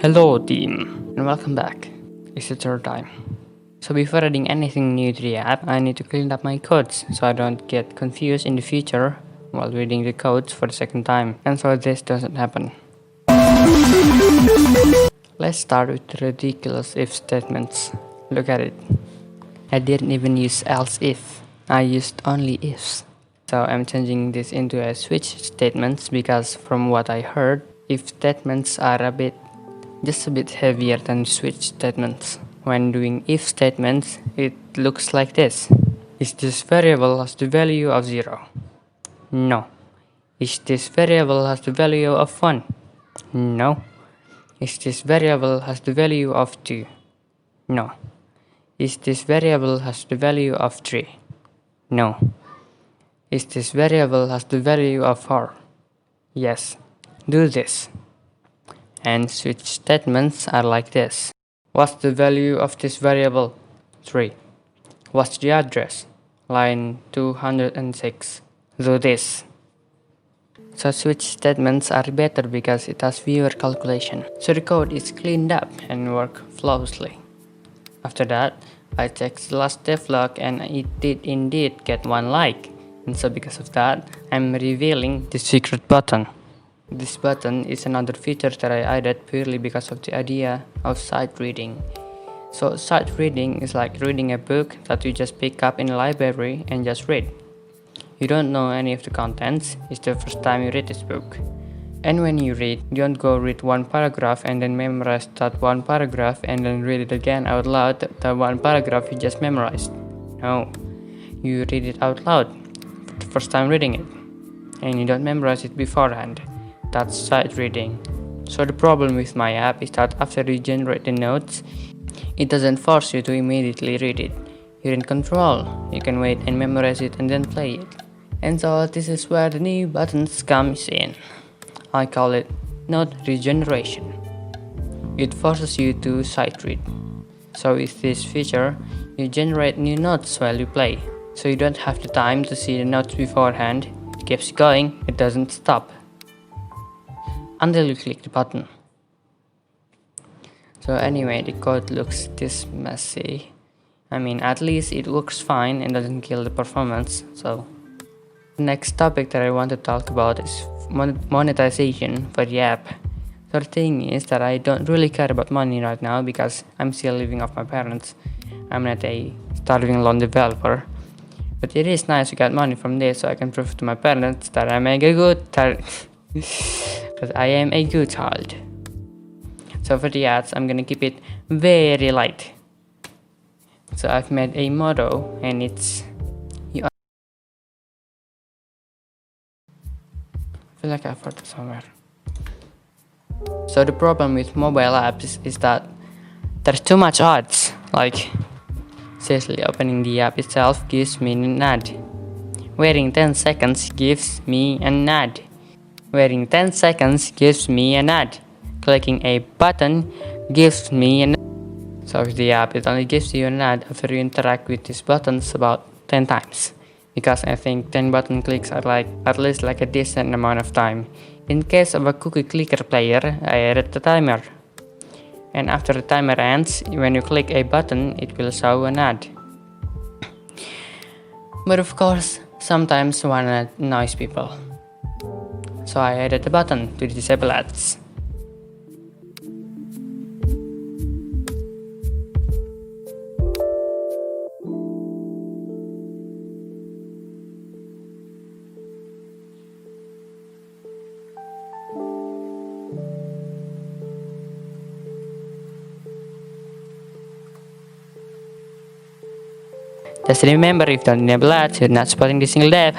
Hello team, and welcome back. It's the third time. So before adding anything new to the app, I need to clean up my codes so I don't get confused in the future while reading the codes for the second time, and so this doesn't happen. Let's start with the ridiculous if statements. Look at it. I didn't even use else if, I used only ifs. So I'm changing this into a switch statements because from what I heard, if statements are just a bit heavier than switch statements. When doing if statements, it looks like this. Is this variable has the value of 0? No. Is this variable has the value of 1? No. Is this variable has the value of 2? No. Is this variable has the value of 3? No. Is this variable has the value of 4? Yes. Do this. And switch statements are like this. What's the value of this variable? 3. What's the address? Line 206. Do this. So switch statements are better because it has fewer calculation. So the code is cleaned up and work flawlessly. After that, I checked the last devlog and it did indeed get 1 like. And so because of that, I'm revealing the secret button. This button is another feature that I added purely because of the idea of sight reading. So sight reading is like reading a book that you just pick up in a library and just read. You don't know any of the contents, it's the first time you read this book. And when you read, you don't go read one paragraph and then memorize that one paragraph and then read it again out loud, the one paragraph you just memorized. No, you read it out loud for the first time reading it. And you don't memorize it beforehand. That's sight reading. So the problem with my app is that after you generate the notes, it doesn't force you to immediately read it. You're in control. You can wait and memorize it and then play it. And so this is where the new buttons comes in. I call it note regeneration. It forces you to sight read. So with this feature, you generate new notes while you play. So you don't have the time to see the notes beforehand. It keeps going, it doesn't stop until you click the button. So anyway, the code looks this messy. I mean, at least it works fine and doesn't kill the performance. So the next topic that I want to talk about is monetization for the app. So the thing is that I don't really care about money right now because I'm still living off my parents. I'm not a starving loan developer. But it is nice to get money from this so I can prove to my parents that I make a good because I am a good child. So for the ads, I'm gonna keep it very light. So I've made a motto and it's I feel like I've heard it somewhere. So the problem with mobile apps is that there's too much ads. Like, seriously, opening the app itself gives me an ad. Waiting 10 seconds gives me an ad. Waiting 10 seconds gives me an ad. Clicking a button gives me an ad. So with the app, it only gives you an ad after you interact with these buttons about 10 times. Because I think 10 button clicks are at least a decent amount of time. In case of a cookie clicker player, I added the timer. And after the timer ends, when you click a button, it will show an ad. But of course, sometimes one ad annoys people. So I added a button to disable ads. Just remember, if you don't enable ads, you're not supporting the single dev.